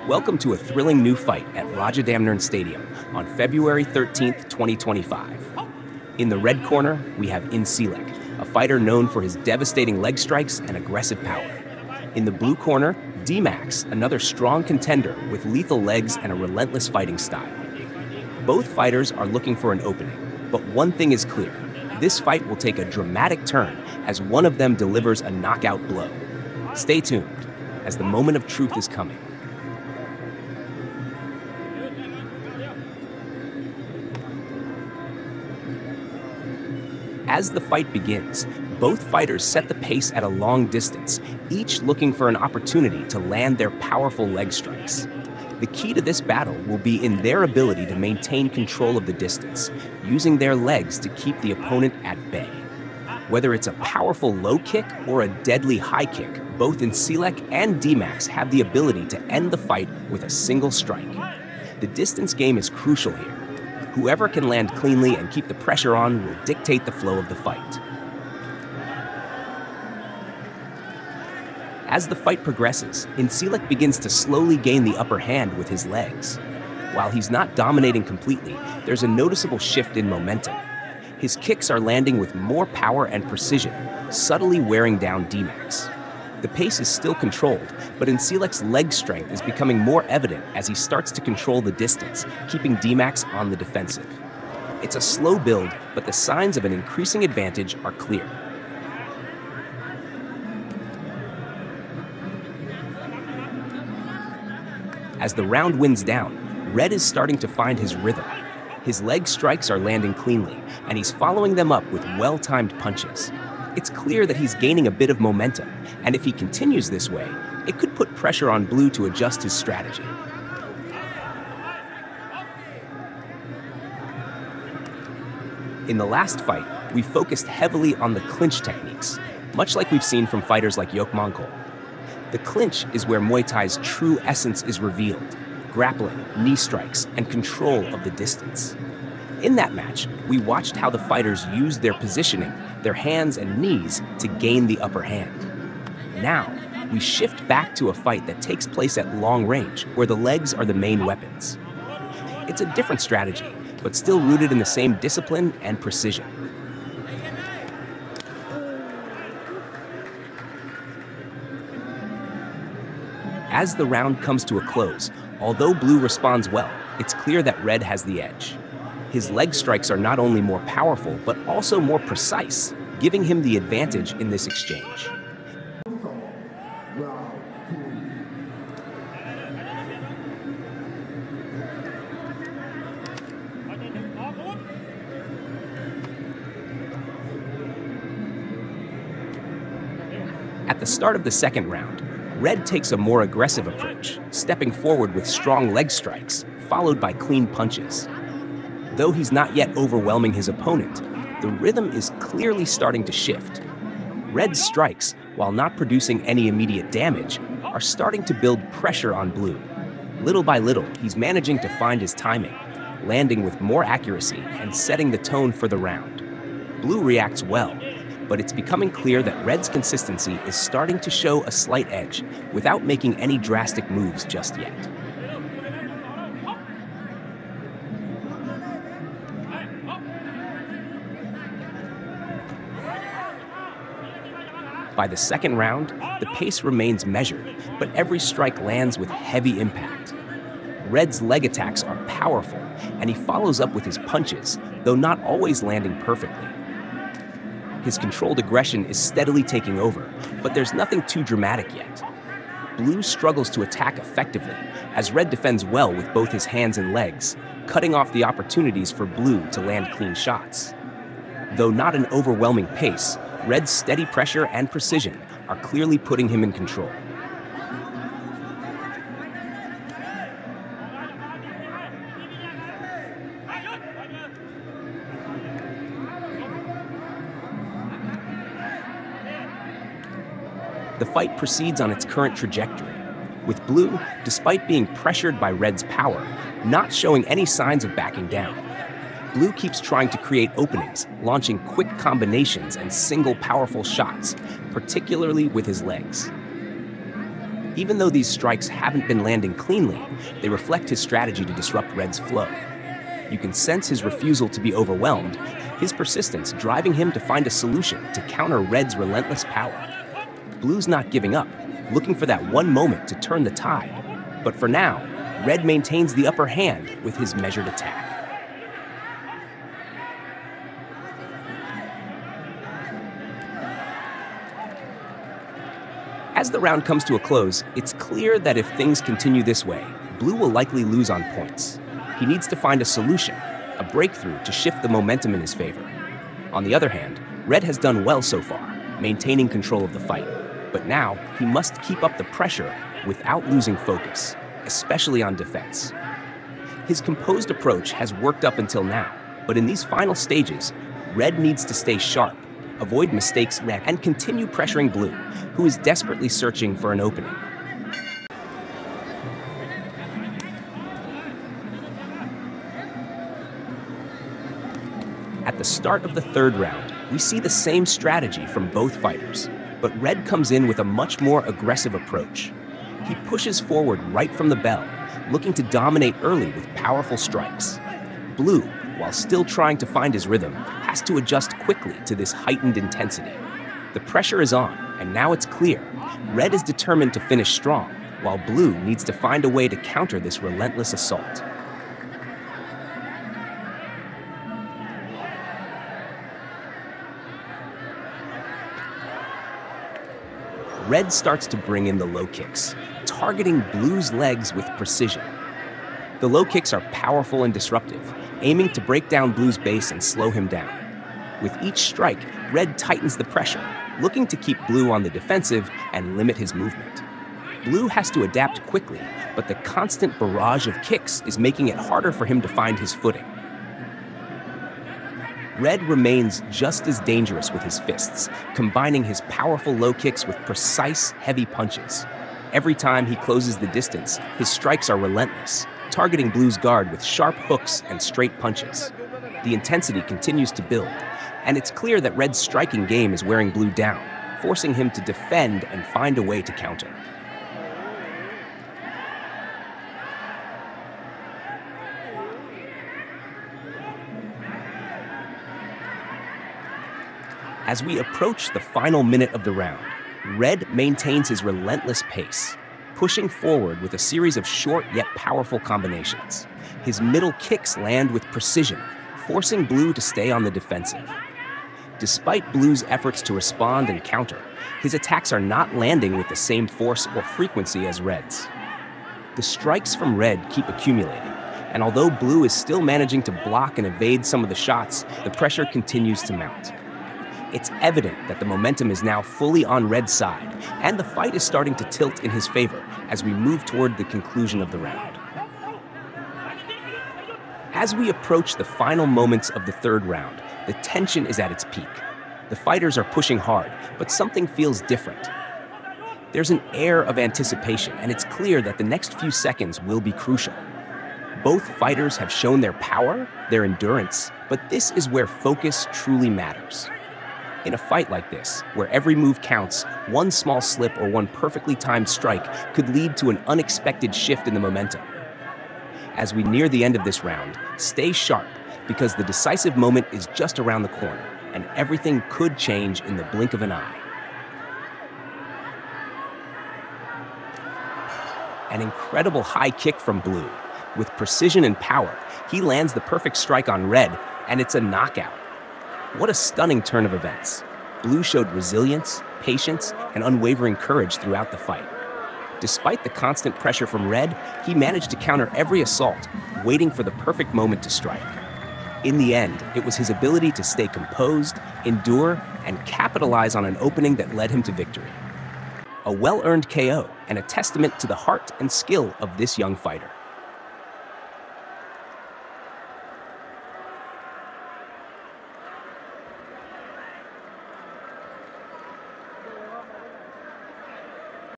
Welcome to a thrilling new fight at Raja Damnern Stadium on February 13th, 2025. In the red corner, we have Incilek, a fighter known for his devastating leg strikes and aggressive power. In the blue corner, D-Max, another strong contender with lethal legs and a relentless fighting style. Both fighters are looking for an opening, but one thing is clear. This fight will take a dramatic turn as one of them delivers a knockout blow. Stay tuned, as the moment of truth is coming. As the fight begins, both fighters set the pace at a long distance, each looking for an opportunity to land their powerful leg strikes. The key to this battle will be in their ability to maintain control of the distance, using their legs to keep the opponent at bay. Whether it's a powerful low kick or a deadly high kick, both Incilek and D-Max have the ability to end the fight with a single strike. The distance game is crucial here. Whoever can land cleanly and keep the pressure on will dictate the flow of the fight. As the fight progresses, Incilek begins to slowly gain the upper hand with his legs. While he's not dominating completely, there's a noticeable shift in momentum. His kicks are landing with more power and precision, subtly wearing down D-Max. The pace is still controlled, but Incilek's leg strength is becoming more evident as he starts to control the distance, keeping D-Max on the defensive. It's a slow build, but the signs of an increasing advantage are clear. As the round winds down, Red is starting to find his rhythm. His leg strikes are landing cleanly, and he's following them up with well-timed punches. It's clear that he's gaining a bit of momentum, and if he continues this way, it could put pressure on Blue to adjust his strategy. In the last fight, we focused heavily on the clinch techniques, much like we've seen from fighters like Yoke Mongkol. The clinch is where Muay Thai's true essence is revealed: grappling, knee strikes, and control of the distance. In that match, we watched how the fighters used their positioning, their hands and knees, to gain the upper hand. Now, we shift back to a fight that takes place at long range, where the legs are the main weapons. It's a different strategy, but still rooted in the same discipline and precision. As the round comes to a close, although Blue responds well, it's clear that Red has the edge. His leg strikes are not only more powerful, but also more precise, giving him the advantage in this exchange. At the start of the second round, Red takes a more aggressive approach, stepping forward with strong leg strikes, followed by clean punches. Though he's not yet overwhelming his opponent, the rhythm is clearly starting to shift. Red's strikes, while not producing any immediate damage, are starting to build pressure on Blue. Little by little, he's managing to find his timing, landing with more accuracy and setting the tone for the round. Blue reacts well, but it's becoming clear that Red's consistency is starting to show a slight edge without making any drastic moves just yet. By the second round, the pace remains measured, but every strike lands with heavy impact. Red's leg attacks are powerful, and he follows up with his punches, though not always landing perfectly. His controlled aggression is steadily taking over, but there's nothing too dramatic yet. Blue struggles to attack effectively, as Red defends well with both his hands and legs, cutting off the opportunities for Blue to land clean shots. Though not an overwhelming pace, Red's steady pressure and precision are clearly putting him in control. The fight proceeds on its current trajectory, with Blue, despite being pressured by Red's power, not showing any signs of backing down. Blue keeps trying to create openings, launching quick combinations and single powerful shots, particularly with his legs. Even though these strikes haven't been landing cleanly, they reflect his strategy to disrupt Red's flow. You can sense his refusal to be overwhelmed, his persistence driving him to find a solution to counter Red's relentless power. Blue's not giving up, looking for that one moment to turn the tide. But for now, Red maintains the upper hand with his measured attack. As the round comes to a close, it's clear that if things continue this way, Blue will likely lose on points. He needs to find a solution, a breakthrough to shift the momentum in his favor. On the other hand, Red has done well so far, maintaining control of the fight. But now, he must keep up the pressure without losing focus, especially on defense. His composed approach has worked up until now, but in these final stages, Red needs to stay sharp, avoid mistakes, and continue pressuring Blue, who is desperately searching for an opening. At the start of the third round, we see the same strategy from both fighters, but Red comes in with a much more aggressive approach. He pushes forward right from the bell, looking to dominate early with powerful strikes. Blue, while still trying to find his rhythm, has to adjust quickly to this heightened intensity. The pressure is on, and now it's clear. Red is determined to finish strong, while Blue needs to find a way to counter this relentless assault. Red starts to bring in the low kicks, targeting Blue's legs with precision. The low kicks are powerful and disruptive, aiming to break down Blue's base and slow him down. With each strike, Red tightens the pressure, looking to keep Blue on the defensive and limit his movement. Blue has to adapt quickly, but the constant barrage of kicks is making it harder for him to find his footing. Red remains just as dangerous with his fists, combining his powerful low kicks with precise, heavy punches. Every time he closes the distance, his strikes are relentless, targeting Blue's guard with sharp hooks and straight punches. The intensity continues to build, and it's clear that Red's striking game is wearing Blue down, forcing him to defend and find a way to counter. As we approach the final minute of the round, Red maintains his relentless pace, pushing forward with a series of short yet powerful combinations. His middle kicks land with precision, forcing Blue to stay on the defensive. Despite Blue's efforts to respond and counter, his attacks are not landing with the same force or frequency as Red's. The strikes from Red keep accumulating, and although Blue is still managing to block and evade some of the shots, the pressure continues to mount. It's evident that the momentum is now fully on Red's side, and the fight is starting to tilt in his favor as we move toward the conclusion of the round. As we approach the final moments of the third round, the tension is at its peak. The fighters are pushing hard, but something feels different. There's an air of anticipation, and it's clear that the next few seconds will be crucial. Both fighters have shown their power, their endurance, but this is where focus truly matters. In a fight like this, where every move counts, one small slip or one perfectly timed strike could lead to an unexpected shift in the momentum. As we near the end of this round, stay sharp, because the decisive moment is just around the corner, and everything could change in the blink of an eye. An incredible high kick from Blue. With precision and power, he lands the perfect strike on Red, and it's a knockout. What a stunning turn of events. Blue showed resilience, patience, and unwavering courage throughout the fight. Despite the constant pressure from Red, he managed to counter every assault, waiting for the perfect moment to strike. In the end, it was his ability to stay composed, endure, and capitalize on an opening that led him to victory. A well-earned KO and a testament to the heart and skill of this young fighter.